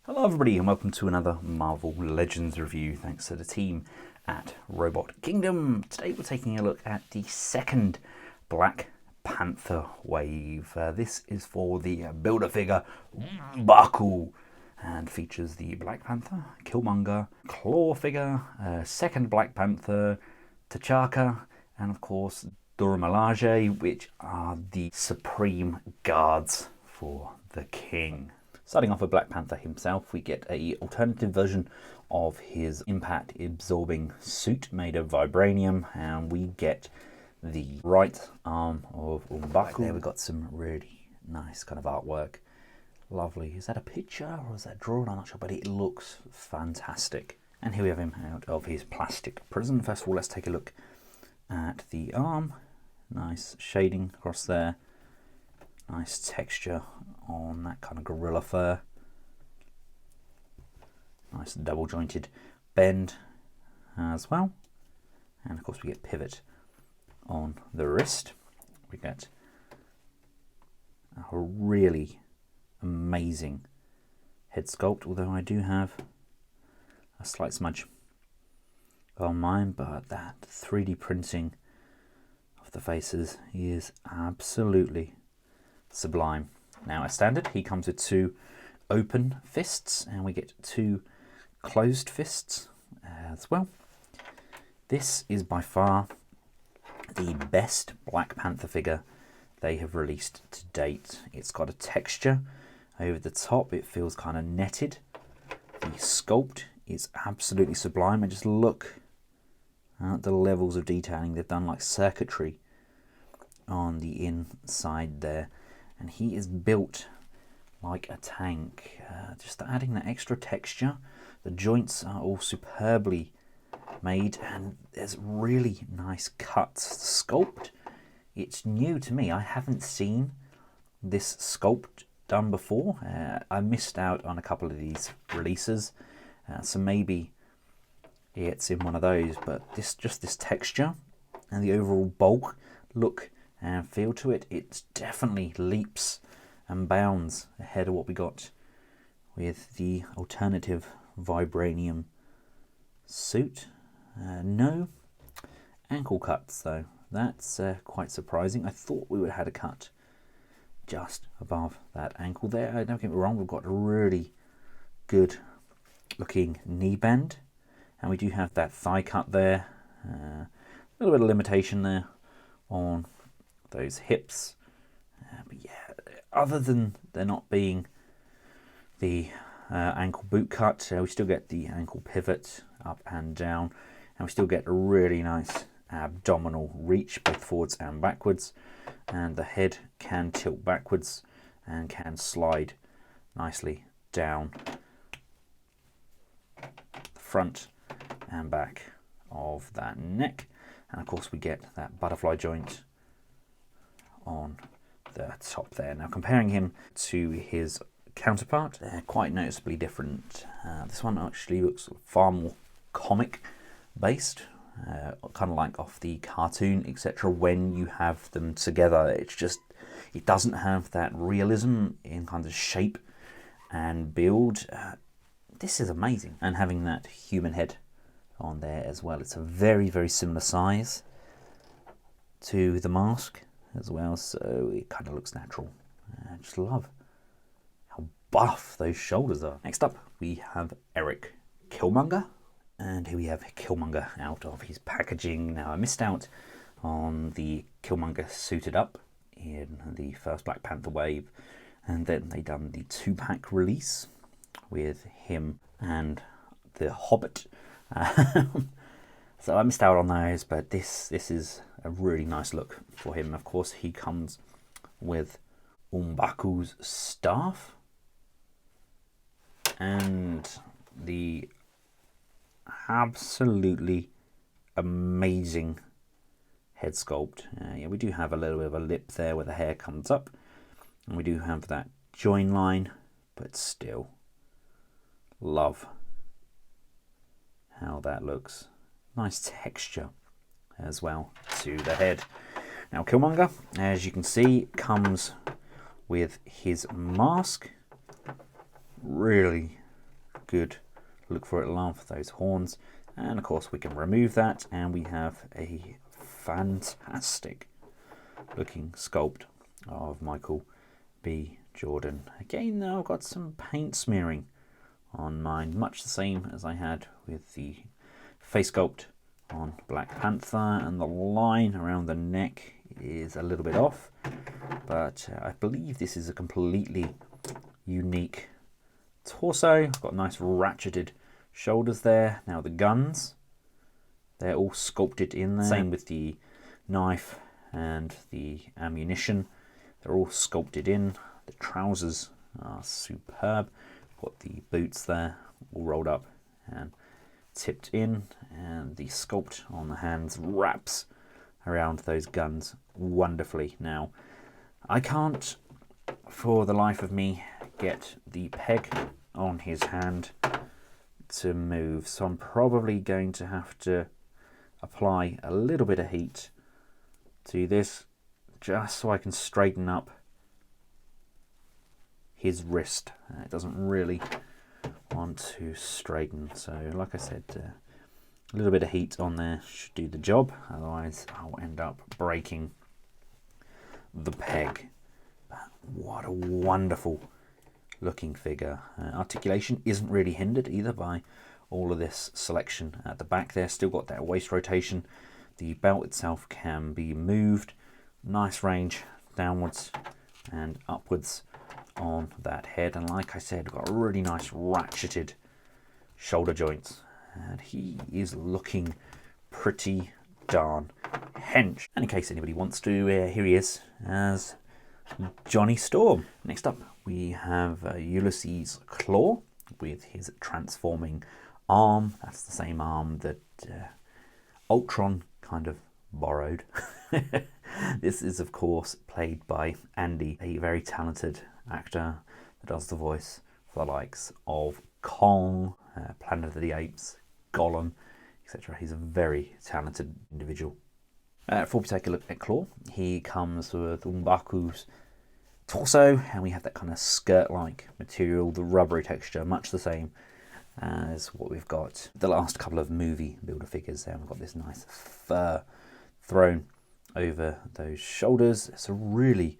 Hello everybody and welcome to another Marvel Legends review thanks to the team at Robot Kingdom. Today we're taking a look at the second Black Panther wave. This is for the Build-A-Figure M'Baku and features the Black Panther, Killmonger, Klaue figure, second Black Panther, T'Chaka, and of course Dora Milaje, which are the supreme guards for the king. Starting off with Black Panther himself, we get an alternative version of his impact-absorbing suit made of vibranium, and we get the right arm of M'Baku. Right there, we've got some really nice kind of artwork. Lovely. Is that a picture or is that drawn? I'm not sure, but it looks fantastic. And here we have him out of his plastic prison. First of all, let's take a look at the arm. Nice shading across there. Nice texture on that kind of gorilla fur. Nice double jointed bend as well. And of course we get pivot on the wrist. We get a really amazing head sculpt, although I do have a slight smudge on mine, but that 3D printing of the faces is absolutely sublime. Now, as standard, he comes with two open fists, and we get two closed fists as well. This is by far the best Black Panther figure they have released to date. It's got a texture over the top, it feels kind of netted. The sculpt is absolutely sublime, and just look at the levels of detailing. They've done like circuitry on the inside there. And he is built like a tank, just adding that extra texture. The joints are all superbly made and there's really nice cuts. The sculpt, it's new to me. I haven't seen this sculpt done before. I missed out on a couple of these releases, so maybe it's in one of those, but this texture and the overall bulk, look and feel to it, it definitely leaps and bounds ahead of what we got with the alternative vibranium suit. No ankle cuts though, that's quite surprising. I thought we would have had a cut just above that ankle there. Don't get me wrong, we've got a really good looking knee bend, and we do have that thigh cut there. A little bit of limitation there on those hips, but yeah, other than there not being the ankle boot cut, we still get the ankle pivot up and down, and we still get a really nice abdominal reach both forwards and backwards, and the head can tilt backwards and can slide nicely down the front and back of that neck. And of course we get that butterfly joint on the top there. Now, comparing him to his counterpart, they're quite noticeably different. This one actually looks far more comic based, kind of like off the cartoon, etc. When you have them together, it's just, it doesn't have that realism in kind of shape and build. This is amazing, and having that human head on there as well. It's a very, very similar size to the mask as well, so it kind of looks natural. I just love how buff those shoulders are. Next up, we have Erik Killmonger, and here we have Killmonger out of his packaging. Now, I missed out on the Killmonger suited up in the first Black Panther wave, and then they done the 2-pack release with him and the Hobbit. So I missed out on those, but this is a really nice look for him. Of course, he comes with M'Baku's staff and the absolutely amazing head sculpt. Yeah, we do have a little bit of a lip there where the hair comes up, and we do have that join line, but still love how that looks. Nice texture as well to the head. Now, Killmonger, as you can see, comes with his mask. Really good look for it, love those horns. And of course we can remove that, and we have a fantastic looking sculpt of Michael B. Jordan. Again though, I've got some paint smearing on mine, much the same as I had with the face sculpt on Black Panther, and the line around the neck is a little bit off, but I believe this is a completely unique torso. Got nice ratcheted shoulders there. Now the guns, they're all sculpted in there. Same with the knife and the ammunition. They're all sculpted in. The trousers are superb. Got the boots there, all rolled up and tipped in, and the sculpt on the hands wraps around those guns wonderfully. Now, I can't, for the life of me, get the peg on his hand to move, so I'm probably going to have to apply a little bit of heat to this just so I can straighten up his wrist. It doesn't really want to straighten, so like I said, a little bit of heat on there should do the job, otherwise I'll end up breaking the peg. But what a wonderful looking figure. Articulation isn't really hindered either by all of this selection at the back there. Still got that waist rotation. The belt itself can be moved. Nice range downwards and upwards on that head, and like I said, got a really nice ratcheted shoulder joints, and he is looking pretty darn hench. And in case anybody wants to, here he is as Johnny Storm. Next up we have Ulysses Klaue with his transforming arm. That's the same arm that Ultron kind of borrowed. This is of course played by Andy, a very talented actor that does the voice for the likes of Kong, Planet of the Apes, Gollum, etc. He's a very talented individual. Before we take a look at Klaue, he comes with M'Baku's torso, and we have that kind of skirt-like material, the rubbery texture, much the same as what we've got the last couple of movie builder figures there. We've got this nice fur thrown over those shoulders. It's a really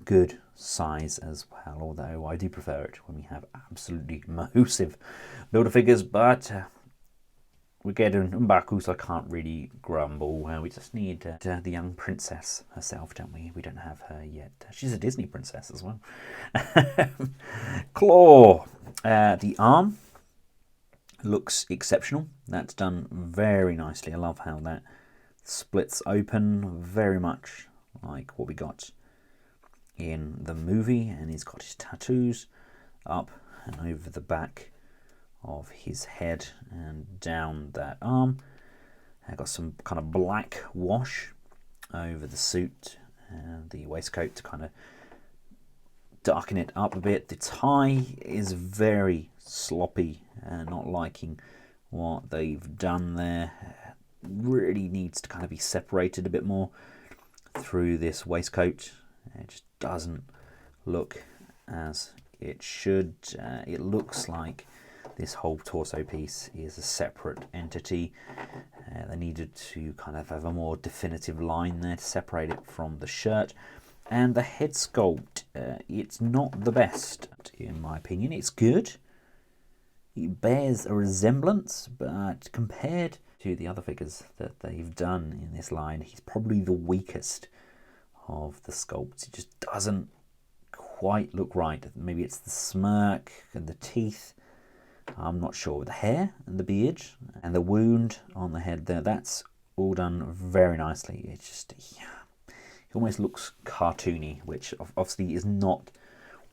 good size as well, although I do prefer it when we have absolutely massive builder figures, but we're getting M'Baku, so I can't really grumble. We just need the young princess herself, don't we? We don't have her yet. She's a Disney princess as well. Klaue. The arm looks exceptional. That's done very nicely. I love how that splits open, very much like what we got in the movie, and he's got his tattoos up and over the back of his head and down that arm. I've got some kind of black wash over the suit and the waistcoat to kind of darken it up a bit. The tie is very sloppy, not liking what they've done there. Really needs to kind of be separated a bit more through this waistcoat. It just doesn't look as it should. It looks like this whole torso piece is a separate entity. They needed to kind of have a more definitive line there to separate it from the shirt. And the head sculpt, it's not the best in my opinion. It's good. It bears a resemblance, but compared to the other figures that they've done in this line, he's probably the weakest of the sculpts. It just doesn't quite look right. Maybe it's the smirk and the teeth. I'm not sure. The hair and the beard and the wound on the head there, that's all done very nicely. It's just, yeah, it almost looks cartoony, which obviously is not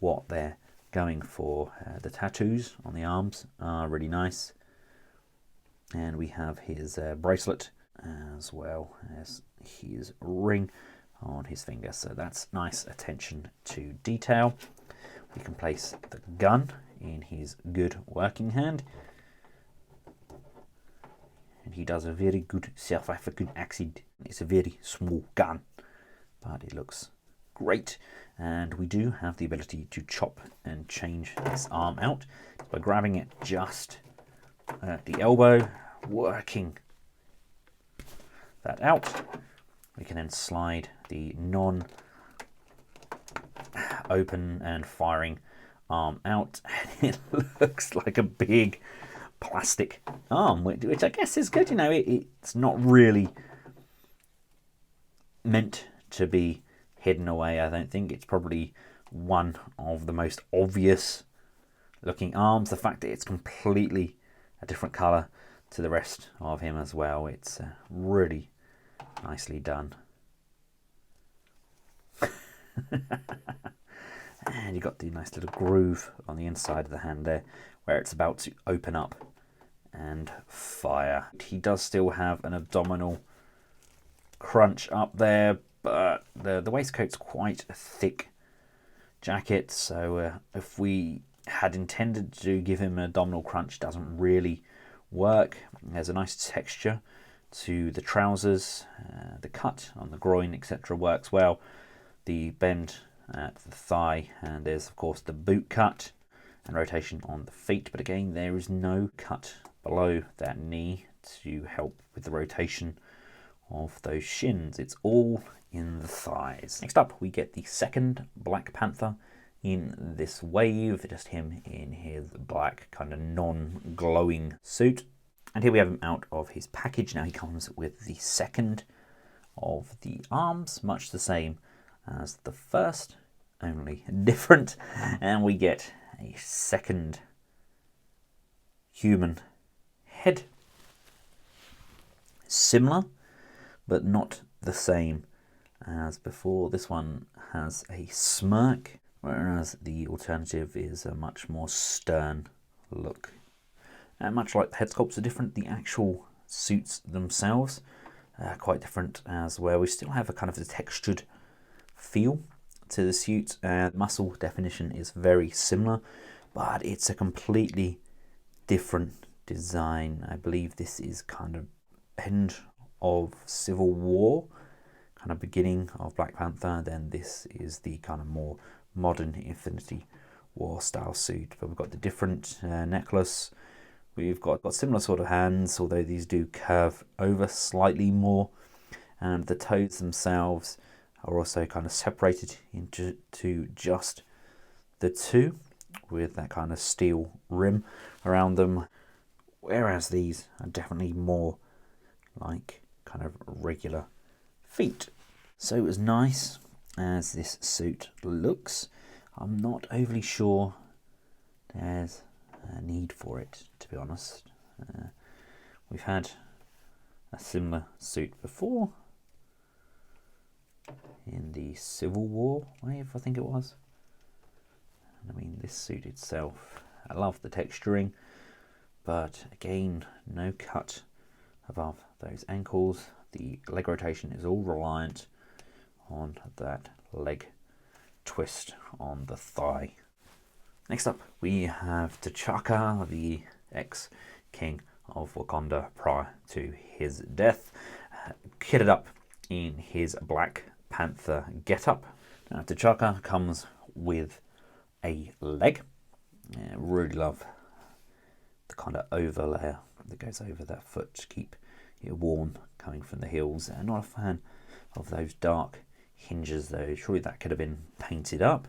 what they're going for. The tattoos on the arms are really nice. And we have his bracelet as well as his ring on his finger. So that's nice attention to detail. We can place the gun in his good working hand. And he does a very good South African accent. It's a very small gun, but it looks great. And we do have the ability to chop and change this arm out by grabbing it just at the elbow, working that out. We can then slide the non-open and firing arm out, and it looks like a big plastic arm, which I guess is good. You know, it's not really meant to be hidden away. I don't think it's probably one of the most obvious looking arms. The fact that it's completely a different color to the rest of him as well, it's really nicely done. And you've got the nice little groove on the inside of the hand there where it's about to open up and fire. He does still have an abdominal crunch up there, but the waistcoat's quite a thick jacket, so if we had intended to give him an abdominal crunch, it doesn't really work. There's a nice texture to the trousers, the cut on the groin, etc. works well. The bend at the thigh, and there's of course the boot cut and rotation on the feet, but again there is no cut below that knee to help with the rotation of those shins. It's all in the thighs. Next up we get the second Black Panther in this wave, just him in his black kind of non-glowing suit. And here we have him out of his package. Now he comes with the second of the arms, much the same as the first, only different, and we get a second human head. Similar, but not the same as before. This one has a smirk, whereas the alternative is a much more stern look. And much like the head sculpts are different, the actual suits themselves are quite different as well. We still have a kind of a textured feel to the suit, and muscle definition is very similar, but it's a completely different design. I believe this is kind of end of Civil War, kind of beginning of Black Panther, then this is the kind of more modern Infinity War style suit. But we've got the different necklace, we've got similar sort of hands, although these do curve over slightly more, and the toes themselves are also kind of separated into just the two, with that kind of steel rim around them, whereas these are definitely more like kind of regular feet. So as nice as this suit looks, I'm not overly sure there's a need for it, to be honest. We've had a similar suit before in the Civil War wave, I think it was. I mean, this suit itself, I love the texturing, but again, no cut above those ankles. The leg rotation is all reliant on that leg twist on the thigh. Next up, we have T'Chaka, the ex-king of Wakanda prior to his death, kitted up in his Black Panther getup. Now, T'Chaka comes with a leg. Really love the kind of overlayer that goes over that foot to keep it warm coming from the heels. And not a fan of those dark hinges though. Surely that could have been painted up.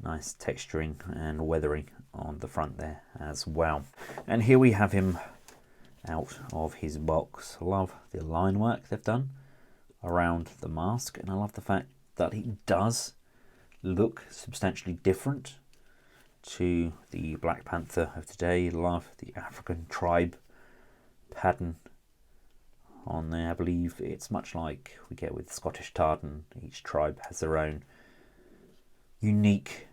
Nice texturing and weathering on the front there as well. And here we have him out of his box. I love the line work they've done around the mask, and I love the fact that he does look substantially different to the Black Panther of today. Love the African tribe pattern on there. I believe it's much like we get with Scottish tartan. Each tribe has their own unique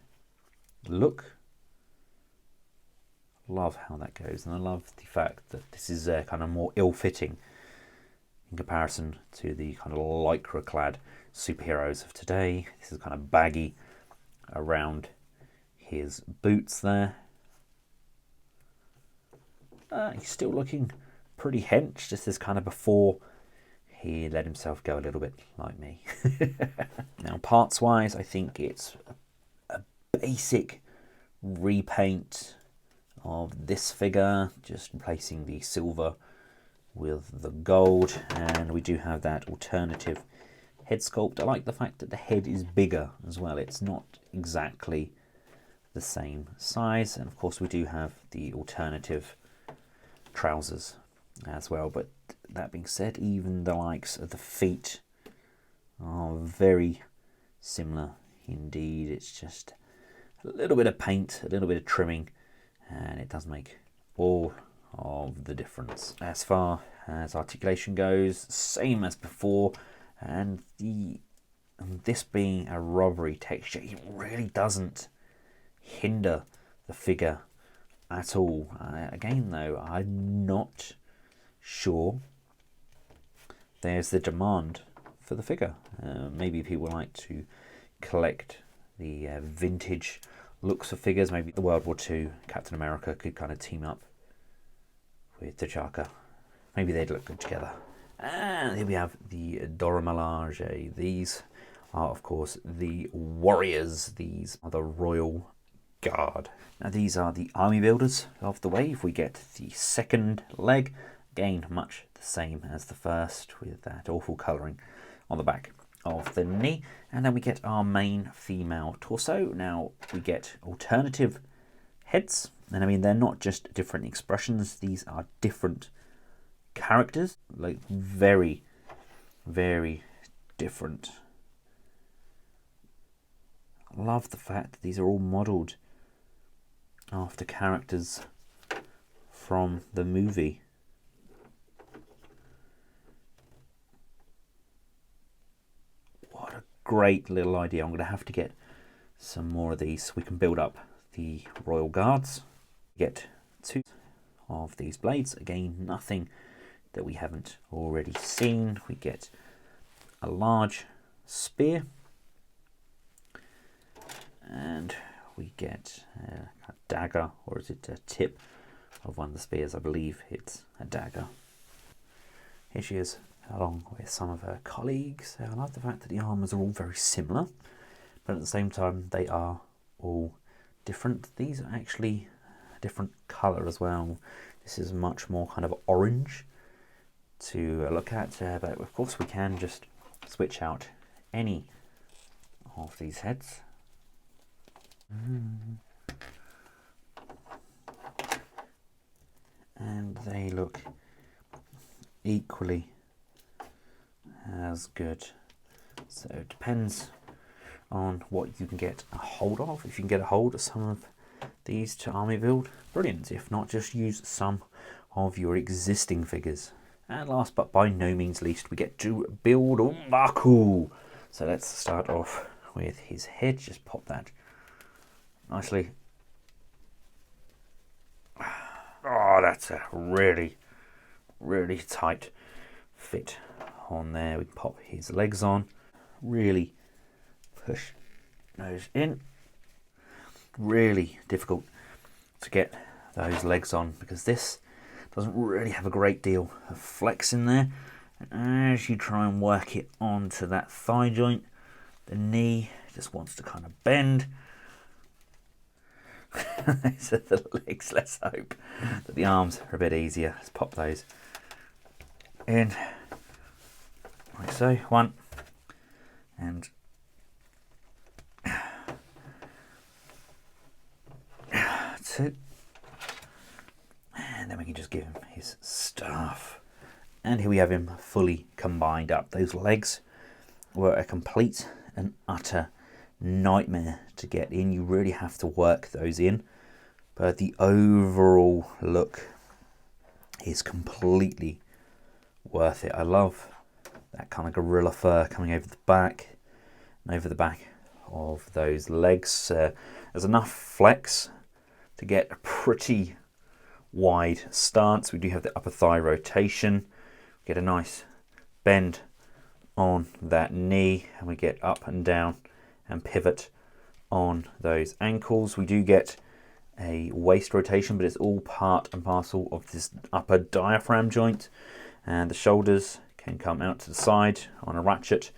look. Love how that goes, and I love the fact that this is kind of more ill-fitting in comparison to the kind of lycra-clad superheroes of today. This is kind of baggy around his boots there. He's still looking pretty hench. This is kind of before he let himself go a little bit like me. Now, parts-wise, I think it's a basic repaint of this figure, just replacing the silver with the gold, and we do have that alternative head sculpt. I like the fact that the head is bigger as well. It's not exactly the same size, and of course we do have the alternative trousers as well. But that being said, even the likes of the feet are very similar indeed. It's just a little bit of paint, a little bit of trimming, and it does make all of the difference. As far as articulation goes, same as before, and this being a rubbery texture, it really doesn't hinder the figure at all. Again though, I'm not sure there's the demand for the figure. Maybe people like to collect the vintage looks of figures. Maybe the World War II Captain America could kind of team up with T'Chaka. Maybe they'd look good together. And here we have the Dora Milaje. These are of course the warriors. These are the royal guard. Now these are the army builders of the wave. We get the second leg, again much the same as the first, with that awful colouring on the back of the knee, and then we get our main female torso. Now we get alternative heads, and I mean they're not just different expressions, these are different characters, like very different. I love the fact that these are all modelled after characters from the movie. What a great little idea. I'm going to have to get some more of these so we can build up the Royal Guards. Get 2 of these blades. Again, nothing that we haven't already seen. We get a large spear, and we get a dagger, or is it a tip of one of the spears? I believe it's a dagger. Here she is, along with some of her colleagues. I like the fact that the armours are all very similar, but at the same time they are all different. These are actually a different colour as well. This is much more kind of orange to look at, but of course we can just switch out any of these heads. And they look equally as good. So it depends on what you can get a hold of. If you can get a hold of some of these to army build, brilliant. If not, just use some of your existing figures. And last but by no means least, we get to build M'Baku. So let's start off with his head. Just pop that nicely. Oh, that's a really tight fit on there. We can pop his legs on, really push those in. Really difficult to get those legs on because this doesn't really have a great deal of flex in there. And as you try and work it onto that thigh joint, the knee just wants to kind of bend. These are the legs. Let's hope that the arms are a bit easier. Let's pop those in like so. 1 and 2, and then we can just give him his staff, and here we have him fully combined up. Those legs were a complete and utter nightmare to get in. You really have to work those in, but the overall look is completely worth it. I love that kind of gorilla fur coming over the back and over the back of those legs. There's enough flex to get a pretty wide stance. We do have the upper thigh rotation, get a nice bend on that knee, and we get up and down and pivot on those ankles. We do get a waist rotation, but it's all part and parcel of this upper diaphragm joint, and the shoulders can come out to the side on a ratchet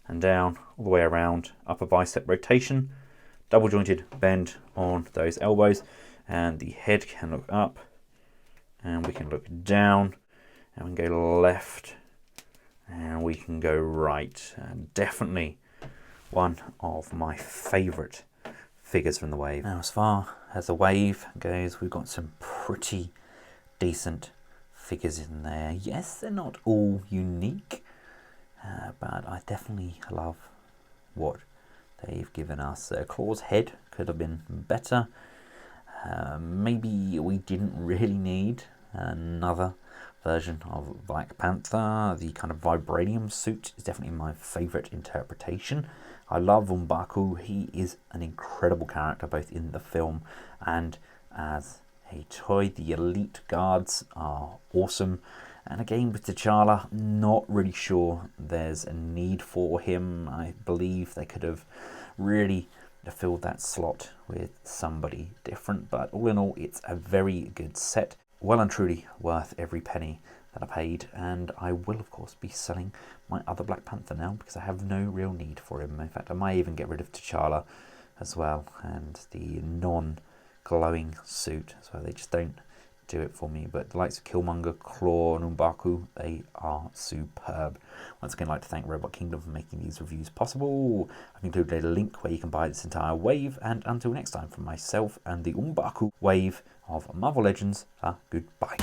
and down all the way around. Upper bicep rotation, double jointed bend on those elbows, and the head can look up, and we can look down, and we can go left, and we can go right. And definitely one of my favourite figures from the wave. Now, as far as the wave goes, we've got some pretty decent figures in there. Yes, they're not all unique, but I definitely love what they've given us. Klaue's head could have been better. Maybe we didn't really need another version of Black Panther. The kind of vibranium suit is definitely my favourite interpretation. I love M'Baku. He is an incredible character both in the film and as a toy. The elite guards are awesome. And again with T'Challa, not really sure there's a need for him. I believe they could have really filled that slot with somebody different. But all in all, it's a very good set. Well and truly worth every penny that I paid, and I will of course be selling my other Black Panther now because I have no real need for him. In fact, I might even get rid of T'Challa as well, and the non-glowing suit as well. They just don't do it for me. But the likes of Killmonger, Klaue, and M'Baku, they are superb. Once again, I'd like to thank Robot Kingdom for making these reviews possible. I've included a link where you can buy this entire wave, and until next time, from myself and the M'Baku wave of Marvel Legends, goodbye.